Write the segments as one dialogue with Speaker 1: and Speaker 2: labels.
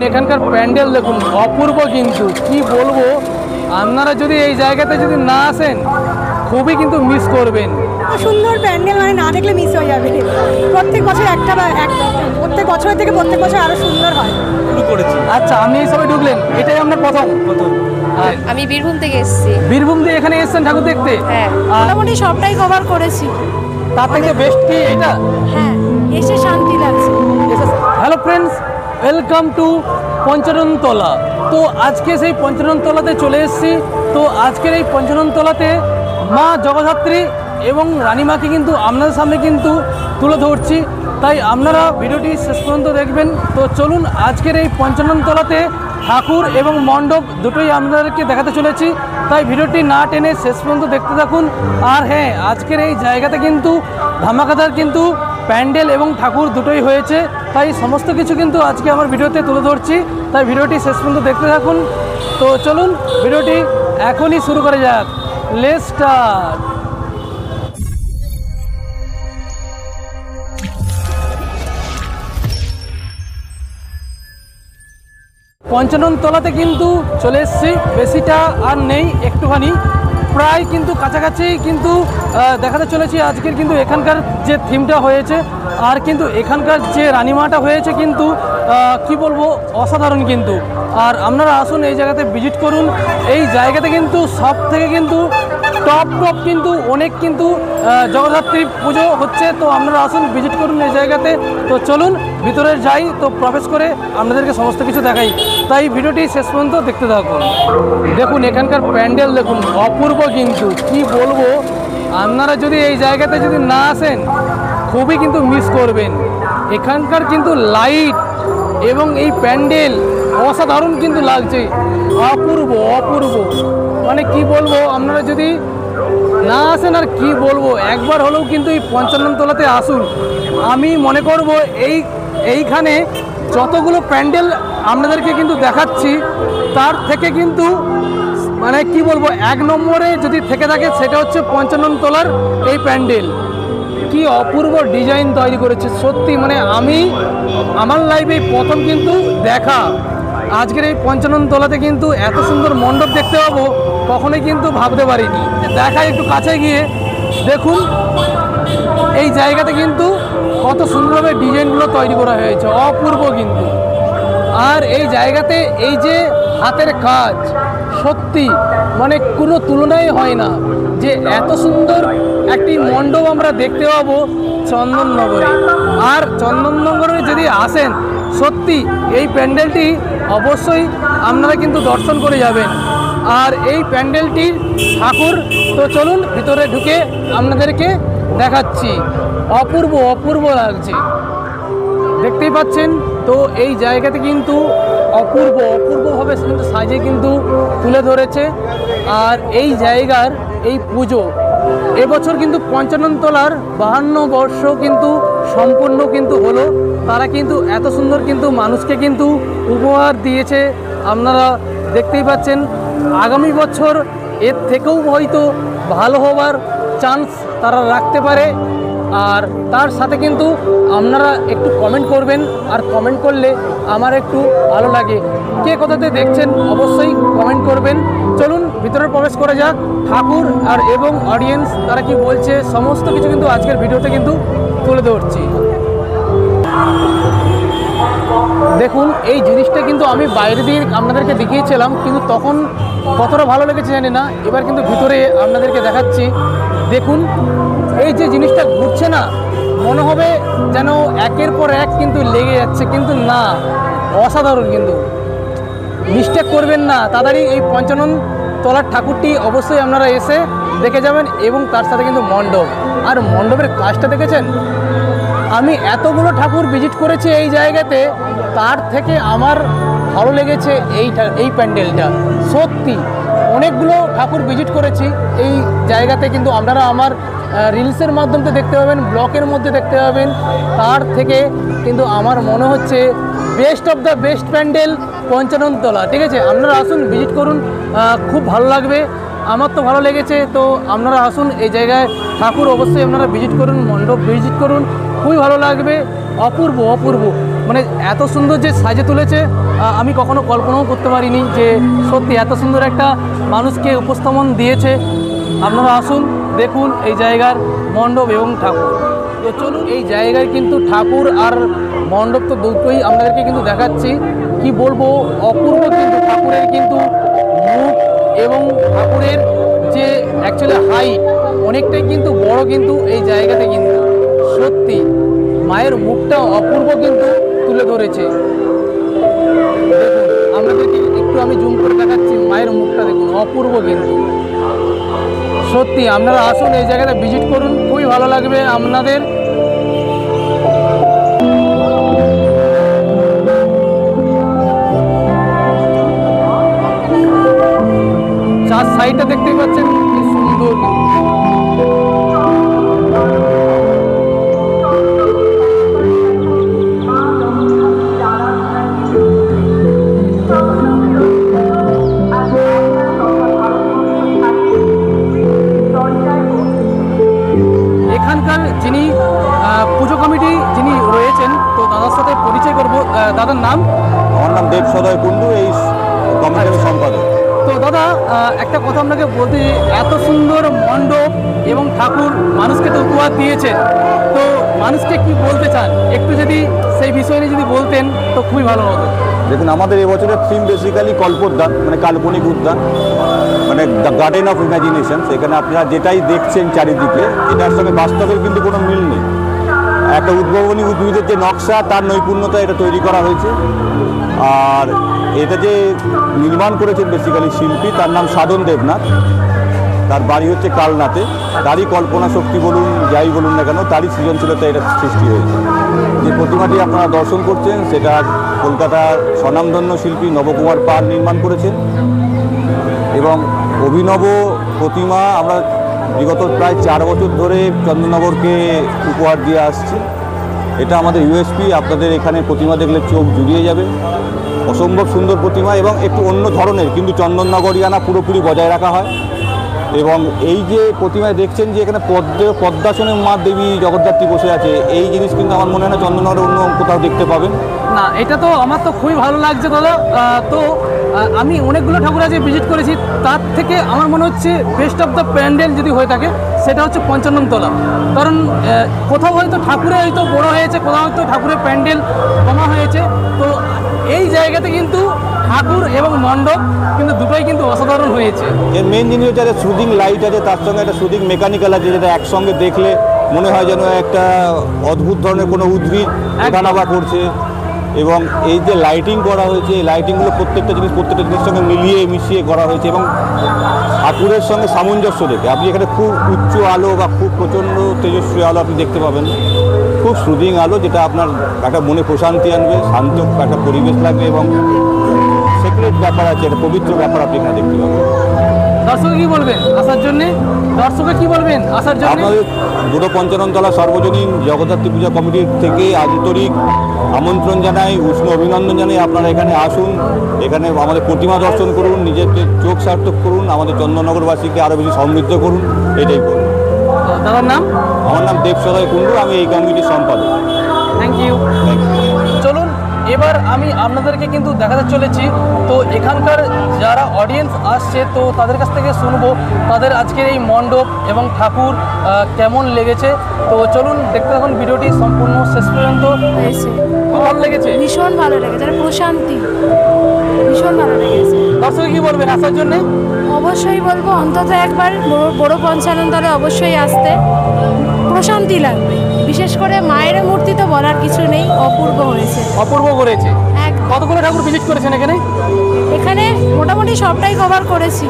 Speaker 1: এখানকার প্যান্ডেল দেখুন অপূর্ব, কিন্তু কি বলবো, আপনারা যদি এই জায়গাতে যদি না আসেন খুবই কিন্তু মিস করবেন।
Speaker 2: সুন্দর প্যান্ডেল, মানে না দেখলে মিস হয়ে যাবে। প্রত্যেক বছর প্রত্যেক বছরের থেকে প্রত্যেক বছর আরো সুন্দর হয়।
Speaker 3: শুরু করেছি।
Speaker 1: আচ্ছা, আপনি এই সবাই ঢুকলেন, এটাই আপনার প্রথম?
Speaker 4: আমি বীরভূম থেকে এসেছি।
Speaker 1: বীরভূম দিয়ে এখানে এসেছেন ঠাকুর দেখতে?
Speaker 4: হ্যাঁ,
Speaker 2: মোটামুটি সবটাই কভার করেছি।
Speaker 1: তার থেকে বেস্ট কি এটা?
Speaker 2: হ্যাঁ, এসে শান্তি লাগছে।
Speaker 1: Hello friends, welcome to Panchanantala. তো আজকে সেই পঞ্চাননতলাতে চলে এসেছি। তো আজকের এই পঞ্চাননতলাতে মা জগদ্ধাত্রী এবং রানীমাকে কিন্তু আপনাদের সামনে কিন্তু তুলে ধরছি, তাই আপনারা ভিডিওটি শেষ পর্যন্ত দেখবেন। তো চলুন, আজকের এই পঞ্চাননতলাতে ঠাকুর এবং মণ্ডপ দুটোই আপনাদেরকে দেখাতে চলেছি, তাই ভিডিওটি না টেনে শেষ পর্যন্ত দেখতে থাকুন। আর হ্যাঁ, আজকের এই জায়গাতে কিন্তু ধামাকাদার কিন্তু প্যান্ডেল এবং ঠাকুর দুটোই হয়েছে, তাই সমস্ত কিছু কিন্তু আজকে আমার ভিডিওতে তুলে ধরছি, তাই ভিডিওটি শেষ পর্যন্ত দেখতে থাকুন। তো চলুন, ভিডিওটি এখনই শুরু করা যাক। Let's start. পঞ্চাননতলাতে কিন্তু চলে এসেছি, বেশিটা আর নেই, একটুখানি প্রায় কিন্তু কাছাকাছি কিন্তু দেখাতে চলেছি। আজকের কিন্তু এখানকার যে থিমটা হয়েছে আর কিন্তু এখানকার যে রানীমাটা হয়েছে কিন্তু কি বলবো, অসাধারণ কিন্তু। আর আপনারা আসুন, এই জায়গাতে ভিজিট করুন। এই জায়গাতে কিন্তু সব থেকে কিন্তু টপ কিন্তু অনেক কিন্তু জগদ্ধাত্রী পুজো হচ্ছে। তো আপনারা আসুন, ভিজিট করুন এই জায়গাতে। তো চলুন ভিতরে যাই, তো প্রবেশ করে আপনাদেরকে সমস্ত কিছু দেখাই, তাই ভিডিওটি শেষ পর্যন্ত দেখতে থাকুন। দেখুন এখানকার প্যান্ডেল দেখুন অপূর্ব, কিন্তু কি বলবো, আপনারা যদি এই জায়গাতে যদি না আসেন খুবই কিন্তু মিস করবেন। এখানকার কিন্তু লাইট এবং এই প্যান্ডেল অসাধারণ কিন্তু লাগছে, অপূর্ব অপূর্ব, মানে কি বলবো, আপনারা যদি না আসেন আর কি বলবো, একবার হলেও কিন্তু এই পঞ্চাননতলাতে আসুন। আমি মনে করব এইখানে যতগুলো প্যান্ডেল আপনাদেরকে কিন্তু দেখাচ্ছি, তার থেকে কিন্তু মানে কি বলবো, এক নম্বরে যদি থেকে থাকে সেটা হচ্ছে পঞ্চাননতলার এই প্যান্ডেল। কি অপূর্ব ডিজাইন তৈরি করেছে, সত্যি মানে আমি আমার লাইফে প্রথম কিন্তু দেখা। আজকের এই পঞ্চাননতলাতে কিন্তু এত সুন্দর মণ্ডপ দেখতে পাবো কখনোই কিন্তু ভাবতে পারিনি। দেখায় একটু কাছে গিয়ে দেখুন, এই জায়গাতে কিন্তু কত সুন্দরভাবে ডিজাইনগুলো তৈরি করা হয়েছে, অপূর্ব কিন্তু। আর এই জায়গাতে এই যে হাতের কাজ, সত্যি মানে কোনো তুলনাই হয় না, যে এত সুন্দর একটি মণ্ডপ আমরা দেখতে পাবো চন্দননগরে। আর চন্দননগরে যদি আসেন, সত্যি এই প্যান্ডেলটি অবশ্যই আপনারা কিন্তু দর্শন করে যাবেন। আর এই প্যান্ডেলটির ঠাকুর, তো চলুন ভিতরে ঢুকে আপনাদেরকে দেখাচ্ছি, অপূর্ব অপূর্ব লাগছে, দেখতেই পাচ্ছেন। তো এই জায়গাতে কিন্তু অপূর্বভাবে কিন্তু সাজিয়ে কিন্তু তুলে ধরেছে। আর এই জায়গার এই পুজো এবছর কিন্তু পঞ্চাননতলার 52 বর্ষ কিন্তু সম্পূর্ণ কিন্তু হলো। তারা কিন্তু এত সুন্দর কিন্তু মানুষকে কিন্তু উপহার দিয়েছে, আপনারা দেখতেই পাচ্ছেন। আগামী বছর এর থেকেও হয়তো ভালো হবার চান্স তারা রাখতে পারে। আর তার সাথে কিন্তু আপনারা একটু কমেন্ট করবেন, আর কমেন্ট করলে আমার একটু ভালো লাগে। কে কোথাতে দেখছেন অবশ্যই কমেন্ট করবেন। চলুন ভিতরে প্রবেশ করা যাক, ঠাকুর আর এবং অডিয়েন্স তারা কি বলছে সমস্ত কিছু কিন্তু আজকের ভিডিওতে কিন্তু তুলে ধরছি। দেখুন এই জিনিসটা কিন্তু আমি বাইরে দিয়ে আপনাদেরকে দেখিয়েছিলাম, কিন্তু তখন কতটা ভালো লেগেছে জানি না। এবার কিন্তু ভিতরে আপনাদেরকে দেখাচ্ছি। দেখুন এই যে জিনিসটা ঘুরছে না, মনে হবে যেন একের পর এক কিন্তু লেগে যাচ্ছে, কিন্তু না, অসাধারণ কিন্তু। মিস্টেক করবেন না, তাড়াতাড়ি এই পঞ্চাননতলার ঠাকুরটি অবশ্যই আপনারা এসে দেখে যাবেন। এবং তার সাথে কিন্তু মণ্ডপ, আর মণ্ডপের কাজটা দেখেছেন। আমি এতগুলো ঠাকুর ভিজিট করেছি এই জায়গাতে, তার থেকে আমার ভালো লেগেছে এই প্যান্ডেলটা। সত্যি অনেকগুলো ঠাকুর ভিজিট করেছি এই জায়গাতে, কিন্তু আপনারা আমার রিলসের মাধ্যমে দেখতে পাবেন, ব্লগের মধ্যে দেখতে পাবেন। তার থেকে কিন্তু আমার মনে হচ্ছে best of the best pandal Panchanantala. ঠিক আছে, আপনারা আসুন, ভিজিট করুন, খুব ভালো লাগবে। আমার তো ভালো লেগেছে। তো আপনারা আসুন এই জায়গায়, ঠাকুর অবশ্যই আপনারা ভিজিট করুন, মণ্ডপ ভিজিট করুন, খুবই ভালো লাগবে। অপূর্ব অপূর্ব, মানে এত সুন্দর যে সাজে তুলেছে আমি কখনো কল্পনাও করতে পারিনি যে সত্যি এত সুন্দর একটা মানুষকে উপস্থাপন দিয়েছে। আপনারা আসুন, দেখুন এই জায়গার মণ্ডপ এবং ঠাকুর। তো চলুন, এই জায়গায় কিন্তু ঠাকুর আর মণ্ডপ তো দুটোই আপনাদেরকে কিন্তু দেখাচ্ছি। কি বলবো, অপূর্ব কিন্তু ঠাকুরের কিন্তু মুখ এবং ঠাকুরের যে অ্যাকচুয়ালি হাইট অনেকটাই কিন্তু বড় কিন্তু এই জায়গাতে কিন্তু সত্যি মায়ের মুখটা অপূর্ব কিন্তু তুলে ধরেছে। দেখুন আপনাদেরকে একটু আমি জুম করে দেখাচ্ছি, মায়ের মুখটা দেখুন অপূর্ব কিন্তু সত্যি। আপনারা আসুন, এই জায়গাটা ভিজিট করুন, খুবই ভালো লাগবে আপনাদের। চার সাইডটা দেখতেই পাচ্ছেন কি সুন্দর কিন্তু। এখানকার যিনি পুজো কমিটি যিনি রয়েছেন, তো দাদার সাথে পরিচয় করব। দাদার নাম?
Speaker 3: আমার নাম দেব সদয় কুণ্ডু, এই কমিটির সম্পাদক।
Speaker 1: তো দাদা একটা কথা আপনাকে বলতে, এত সুন্দর মণ্ডপ এবং ঠাকুর মানুষকে তো উপহার দিয়েছেন, তো মানুষকে কি বলতে চান একটু যদি সেই বিষয় নিয়ে যদি বলতেন তো খুবই ভালো হতো।
Speaker 3: দেখুন, আমাদের এবছরের থিম বেসিক্যালি কল্পোদ্যান, মানে কাল্পনিক উদ্যান, মানে দ্য গার্ডেন অফ ইমাজিনেশন। সেখানে আপনারা যেটাই দেখছেন চারিদিকে, এটার সঙ্গে বাস্তবের কিন্তু কোনো মিল নেই। একটা উদ্ভাবনী উদ্ভিদের যে নকশা, তার নৈপুণ্যতা এটা তৈরি করা হয়েছে। আর এটা যে নির্মাণ করেছেন বেসিক্যালি শিল্পী, তার নাম সাধন দেবনাথ, তার বাড়ি হচ্ছে কালনাতে। তারই কল্পনা শক্তি বলুন, যাই বলুন না কেন, তারই সৃজনশীলতা এটা সৃষ্টি হয়েছে। যে প্রতিমাটি আপনারা দর্শন করছেন, সেটা কলকাতার স্বনামধন্য শিল্পী নবকুমার পাল নির্মাণ করেছেন। এবং অভিনব প্রতিমা আমরা বিগত প্রায় 4 বছর ধরে চন্দননগরকে উপহার দিয়ে আসছি। এটা আমাদের ইউএসপি। আপনাদের এখানে প্রতিমা দেখলে চোখ জুড়িয়ে যাবে। অসম্ভব সুন্দর প্রতিমা এবং একটু অন্য ধরনের, কিন্তু চন্দননগরিয়ানা পুরোপুরি বজায় রাখা হয়। এবং এই যে প্রতিমায় দেখছেন যে এখানে পদ্মাসনে মা দেবী জগদ্ধাত্রী বসে আছে, এই জিনিস কিন্তু আমার মনে হয় না চন্দননগরে অন্য কোথাও দেখতে পাবেন
Speaker 1: না। এটা তো আমার তো খুবই ভালো লাগছে দাদা। তো আমি অনেকগুলো ঠাকুর আজকে ভিজিট করেছি, তার থেকে আমার মনে হচ্ছে বেস্ট অফ দ্য প্যান্ডেল যদি হয়ে থাকে সেটা হচ্ছে পঞ্চাননতলা। কারণ কোথাও হয়তো ঠাকুরে হয়তো বড় হয়েছে, কোথাও হয়তো ঠাকুরের প্যান্ডেল কমা হয়েছে। তো এই জায়গাতে কিন্তু ঠাকুর এবং মণ্ডপ কিন্তু দুটোই কিন্তু অসাধারণ হয়েছে।
Speaker 3: এর মেন জিনিস হচ্ছে একটা সুদিং লাইট আছে, তার সঙ্গে একটা সুদিং মেকানিক্যাল আছে, যেটা একসঙ্গে দেখলে মনে হয় যেন একটা অদ্ভুত ধরনের কোনো উদ্ভিদ ওঠানামা করছে। এবং এই যে লাইটিং করা হয়েছে, এই লাইটিংগুলো প্রত্যেকটা জিনিসের সঙ্গে মিলিয়ে মিশিয়ে করা হয়েছে। এবং ঠাকুরের সঙ্গে সামঞ্জস্য দেখে আপনি এখানে খুব উচ্চ আলো বা খুব প্রচণ্ড তেজস্বী আলো আপনি দেখতে পাবেন, খুব সুদিং আলো, যেটা আপনার একটা মনে প্রশান্তি আনবে, শান্ত একটা পরিবেশ লাগবে এবং সিক্রেট ব্যাপার আছে, একটা পবিত্র ব্যাপার আপনি এখানে দেখতে পাবেন।
Speaker 1: দর্শকে কি বলবেন আসার জন্যে? দর্শকে কি বলবেন আসার জন্য?
Speaker 3: আপনাদের দুটো পঞ্চাননতলা সর্বজনীন জগদ্ধাত্রী পূজা কমিটির থেকে আন্তরিক আমন্ত্রণ জানাই, উষ্ণ অভিনন্দন জানাই। আপনারা এখানে আসুন, এখানে আমাদের প্রতিমা দর্শন করুন, নিজেদের চোখ সার্থক করুন, আমাদের চন্দননগরবাসীকে আরও বেশি সমৃদ্ধ করুন, এটাই করুন।
Speaker 1: দাদার নাম?
Speaker 3: আমার নাম দেব সদয় কুণ্ডু, আমি এই কমিটির সম্পাদক।
Speaker 1: Thank you. চলুন এবার আমি আপনাদেরকে কিন্তু দেখাতে চলেছি। তো এখানকার যারা অডিয়েন্স আসছে, তো তাদের কাছ থেকে শুনবো তাদের আজকের এই মণ্ডপ এবং ঠাকুর কেমন লেগেছে। তো চলুন দেখতে থাকুন ভিডিওটি সম্পূর্ণ শেষ পর্যন্ত।
Speaker 5: হয়েছে
Speaker 1: ভালো লেগেছে?
Speaker 5: ভীষণ ভালো লেগেছে, আর প্রশান্তি ভীষণ ভালো লেগেছে।
Speaker 1: দর্শক কি বলবেন আসার জন্যে?
Speaker 5: অবশ্যই বলবো অন্তত একবার বড় পঞ্চাননতলায় অবশ্যই আসতে, প্রশান্তি লাগবে। বিশেষ করে মায়ের মূর্তি তো বলার কিছু নেই, অপূর্ব হয়েছে,
Speaker 1: অপূর্ব করেছে।
Speaker 5: একদম।
Speaker 1: কতগুলো ঠাকুর ভিজিট করেছেন এখানে?
Speaker 5: এখানে মোটামুটি সবটাই কভার করেছি।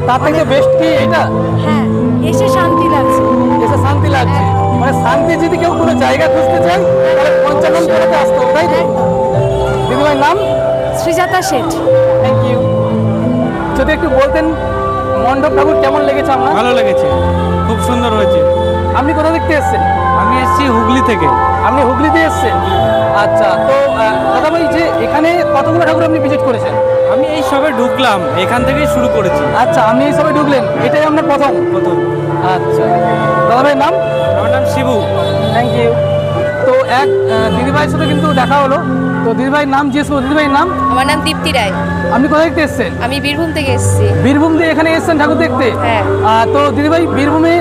Speaker 1: তার থেকে বেস্ট কি এটা?
Speaker 5: হ্যাঁ, এসে শান্তি লাগছে।
Speaker 1: এসে শান্তি লাগছে, মানে শান্তি যদি কেউ কোনো জায়গা খুঁজতে চায় তাহলে পঞ্চাননতলাতে আসতে হবে, তাই তো? দিদিভাইয়ের নাম?
Speaker 5: শ্রীজাতা শেঠ।
Speaker 1: Thank you. যদি একটু বলতেন মণ্ডপ ঠাকুর কেমন লেগেছে আপনার?
Speaker 6: ভালো লেগেছে, খুব সুন্দর হয়েছে।
Speaker 1: আপনি কোথা দেখতে এসেছেন?
Speaker 6: আমি এসেছি হুগলি থেকে।
Speaker 1: আপনি হুগলিতে এসেছেন? আচ্ছা, তো দাদা ভাই যে এখানে কতগুলো ঠাকুর আপনি ভিজিট করেছেন?
Speaker 6: আমি এই সবে ঢুকলাম, এখান থেকেই শুরু করেছি।
Speaker 1: আচ্ছা, আপনি এই সবাই ঢুকলেন, এটাই আপনার প্রথম?
Speaker 6: প্রথম।
Speaker 1: আচ্ছা, দাদা ভাইয়ের নাম?
Speaker 6: আমার নাম শিবু।
Speaker 1: Thank you. তো এক দিদিভাইয়ের সাথে কিন্তু দেখা হলো। তো দিদিভাইয়ের নাম জিজ্ঞেস করবো, দিদিভাইয়ের নাম?
Speaker 4: আমার নাম দীপ্তি রায়।
Speaker 1: আপনি কোথা থেকে এসেছেন?
Speaker 4: আমি বীরভূম থেকে এসেছি।
Speaker 1: বীরভূম দিয়ে এখানে এসেছেন ঠাকুর দেখতে?
Speaker 4: হ্যাঁ।
Speaker 1: তো দিদিভাই বীরভূমে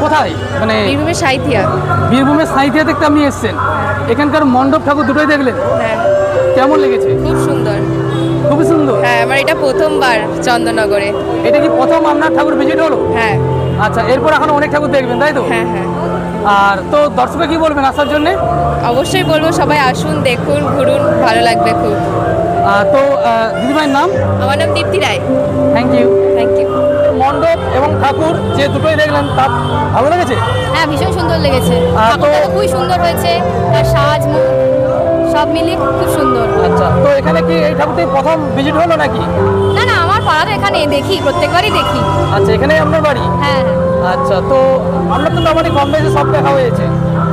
Speaker 1: কোথায়, মানে
Speaker 4: বীরভূমের সাঁইথিয়া।
Speaker 1: বীরভূমের সাঁইথিয়া দেখতে আপনি এসেছেন, এখানকার মণ্ডপ ঠাকুর দুটোই দেখলেন,
Speaker 4: হ্যাঁ,
Speaker 1: কেমন লেগেছে?
Speaker 4: খুব সুন্দর।
Speaker 1: খুবই সুন্দর।
Speaker 4: হ্যাঁ, আমার এটা প্রথমবার চন্দননগরে।
Speaker 1: এটা কি প্রথম আপনার ঠাকুর ভিজিট হলো?
Speaker 4: হ্যাঁ
Speaker 1: আচ্ছা, এরপর এখন অনেক ঠাকুর দেখবেন, তাই তো?
Speaker 4: হ্যাঁ হ্যাঁ,
Speaker 1: আর তো দর্শকে কি বলবেন আসার জন্যে?
Speaker 4: অবশ্যই বলবো সবাই আসুন, দেখুন, ঘুরুন, ভালো লাগবে খুব।
Speaker 1: তো দিদিভাইয়ের নাম?
Speaker 4: আমার নাম Dipti Roy.
Speaker 1: Thank you.
Speaker 4: Thank you.
Speaker 1: মণ্ডপ এবং ঠাকুর যে দুটোই দেখলেন, তার ভালো লেগেছে?
Speaker 5: হ্যাঁ, ভীষণ সুন্দর লেগেছে।
Speaker 1: তো-
Speaker 5: ঠাকুরটা তো খুবই সুন্দর হয়েছে, তার সাজ মুখ সব মিলিয়ে খুব সুন্দর।
Speaker 1: আচ্ছা, তো এখানে কি এই ঠাকুরটি প্রথম ভিজিট হলো নাকি?
Speaker 5: না না, আমার পাড়াতে এখানে দেখি, প্রত্যেকবারই দেখি।
Speaker 1: আচ্ছা, এখানে আপনার বাড়ি?
Speaker 5: হ্যাঁ
Speaker 1: আচ্ছা, তো আপনার তো মানে কম বেশি সব দেখা হয়েছে,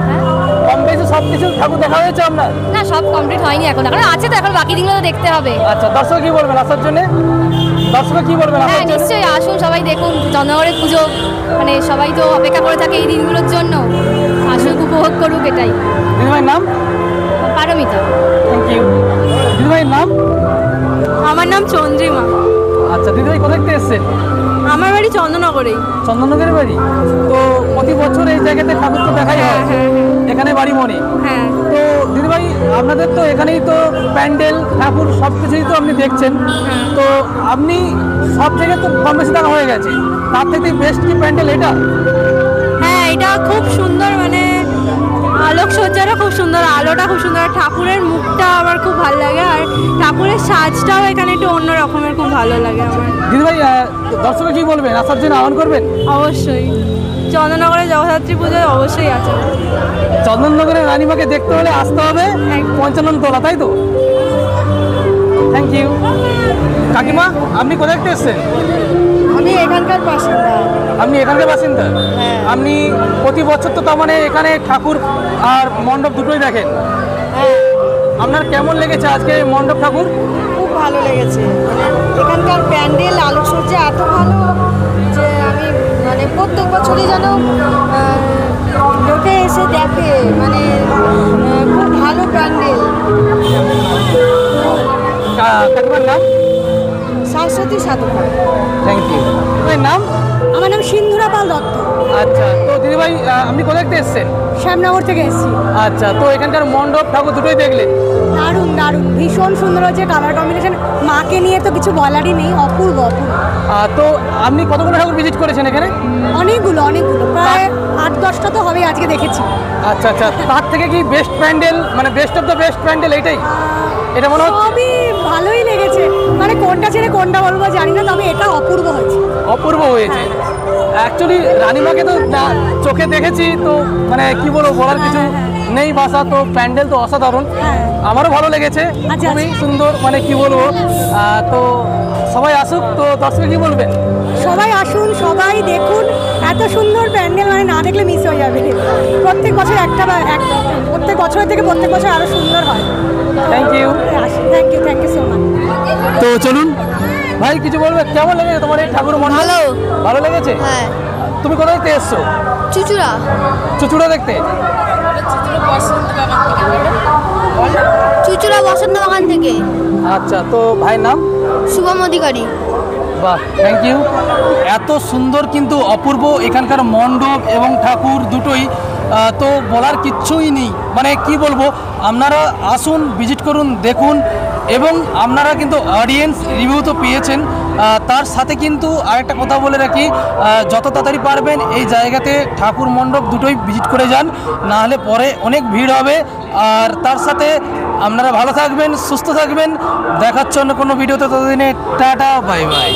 Speaker 5: হ্যাঁ।
Speaker 1: কম বেশি সব কিছু ঠাকুর দেখা হয়েছে আপনার?
Speaker 5: না, সব কমপ্লিট হয়নি এখন, এখন আছে তো, এখন বাকি দিনগুলো তো দেখতে হবে।
Speaker 1: আচ্ছা, দর্শক কি বলবেন আসার জন্য? দর্শক কি বলবেন
Speaker 5: হ্যাঁ,
Speaker 1: আসার জন্য?
Speaker 5: নিশ্চয়ই আসুন, সবাই দেখুন। চন্দননগরের পুজো, মানে সবাই তো অপেক্ষা করে থাকে এই দিনগুলোর জন্য। আসুক, উপভোগ করুক, এটাই।
Speaker 1: দিদিভাইয়ের নাম?
Speaker 5: পারমিতা।
Speaker 1: Thank you. দিদিভাইয়ের নাম?
Speaker 5: আমার নাম চন্দ্রিমা।
Speaker 1: আচ্ছা, দিদিভাই কোথা থেকে এসেছেন?
Speaker 5: আমার বাড়ি চন্দননগরেই।
Speaker 1: চন্দননগরের বাড়ি? তো প্রতি বছর এই জায়গাতে ঠাকুর তো দেখাই হয়, এখানে বাড়ি মনে।
Speaker 5: হ্যাঁ।
Speaker 1: তো দিদিভাই আপনাদের তো এখানেই তো প্যান্ডেল ঠাকুর সব কিছুই তো আপনি দেখছেন, তো আপনি সব জায়গায় তো কম বেশি দেখা হয়ে গেছে, তার থেকে বেস্ট কি প্যান্ডেল এটা?
Speaker 5: হ্যাঁ, এটা খুব সুন্দর, মানে আলোকসজ্জাটা খুব সুন্দর, আলোটা খুব সুন্দর, আর ঠাকুরের মুখটা আমার খুব ভালো লাগে, আর ঠাকুরের সাজটাও এখানে একটু অন্য রকমের, খুব ভালো লাগে আমার।
Speaker 1: দিদিভাই দর্শকে কি বলবেন, আসার জন্য আহ্বান করবেন?
Speaker 5: অবশ্যই, চন্দননগরে জগদ্ধাত্রী পুজোয় অবশ্যই আছে।
Speaker 1: চন্দননগরের রানীমাকে দেখতে হলে আসতে হবে 55 তলা, তাই তো? Thank you. কাকিমা, আপনি কোথায় থেকে এসেছেন?
Speaker 2: আমি এখানকার বাসিন্দা।
Speaker 1: আপনি এখানকার বাসিন্দা? আপনি প্রতি বছর তো তার মানে এখানে ঠাকুর আর মণ্ডপ দুটোই দেখেন, আপনার কেমন লেগেছে আজকে এই মণ্ডপ ঠাকুর?
Speaker 2: খুব ভালো লেগেছে, মানে এখানকার প্যান্ডেল আলোকসজ্জা এত ভালো যে আমি মানে প্রত্যেক বছরই যেন লোকে এসে দেখে, মানে খুব ভালো প্যান্ডেল।
Speaker 1: কাকিমার নাম?
Speaker 2: শাশ্বতী সাধুখান।
Speaker 1: Thank you. আপনার নাম?
Speaker 2: আমার নাম সিন্ধুরা পাল দত্ত।
Speaker 1: আচ্ছা, তো দিদিভাই আপনি কোথায় থেকে এসেছেন?
Speaker 2: শ্যামনগর থেকে এসেছি।
Speaker 1: আচ্ছা, তো এখানকার মণ্ডপ ঠাকুর দুটোই দেখলেন?
Speaker 2: দারুণ দারুণ, ভীষণ সুন্দর হচ্ছে, কালার কম্বিনেশন মাকে নিয়ে তো কিছু বলারই নেই, অপূর্ব অপূর্ব।
Speaker 1: তো আপনি কতগুলো ঠাকুর ভিজিট করেছেন এখানে?
Speaker 2: অনেকগুলো অনেকগুলো, প্রায় 8-10টা তো হবে আজকে দেখেছি।
Speaker 1: আচ্ছা আচ্ছা, তার থেকে কি বেস্ট প্যান্ডেল, মানে best of the best pandal এটাই? এটা মনে হচ্ছে
Speaker 2: সবই ভালোই লেগেছে, মানে কোনটা ছেড়ে কোনটা বলবো জানি না, তবে এটা অপূর্ব হয়েছে।
Speaker 1: অপূর্ব হয়েছে। অ্যাকচুয়ালি রানীমাকে তো চোখে দেখেছি, তো মানে কি বলবো, বলার কিছু নেই ভাষা। তো প্যান্ডেল তো অসাধারণ,
Speaker 2: হ্যাঁ।
Speaker 1: আমারও ভালো লেগেছে,
Speaker 2: আচ্ছা,
Speaker 1: খুবই সুন্দর, মানে কি বলবো। তো সবাই আসুক, তো দর্শক কি বলবেন?
Speaker 2: সবাই আসুন, সবাই দেখুন, এত সুন্দর প্যান্ডেল, মানে না দেখলে মিস হয়ে যাবে। প্রত্যেক বছর প্রত্যেক বছরের থেকে প্রত্যেক বছর আরো সুন্দর হয়।
Speaker 1: Thank you.
Speaker 2: Thank you so much.
Speaker 1: তো চলুন ভাই, কিছু বলবে, কেমন লেগেছে তোমার এই ঠাকুর মণ্ডপ?
Speaker 5: ভালো।
Speaker 1: ভালো লেগেছে?
Speaker 5: হ্যাঁ।
Speaker 1: তুমি কোথা থেকে এসছো?
Speaker 5: চুচুড়া।
Speaker 1: চুচুড়া দেখতে?
Speaker 5: চুচুড়া বসন্ত বাগান থেকে।
Speaker 1: আচ্ছা, তো ভাইয়ের নাম?
Speaker 5: শুভম অধিকারী।
Speaker 1: বাহ, থ্যাংক ইউ। এত সুন্দর কিন্তু অপূর্ব এখানকার মণ্ডপ এবং ঠাকুর দুটোই, তো বলার কিচ্ছুই নেই, মানে কি বলবো। আপনারা আসুন, ভিজিট করুন, দেখুন, এবং আপনারা কিন্তু অডিয়েন্স রিভিউ তো পেয়েছেন, তার সাথে কিন্তু আরেকটা কথা বলে রাখি, যত তাড়াতাড়ি পারবেন এই জায়গাতে ঠাকুর মণ্ডপ দুটোই ভিজিট করে যান, না হলে পরে অনেক ভিড় হবে। আর তার সাথে আপনারা ভালো থাকবেন, সুস্থ থাকবেন, দেখার জন্য কোনো ভিডিওতে, ততদিনে টাটা, বাই বাই।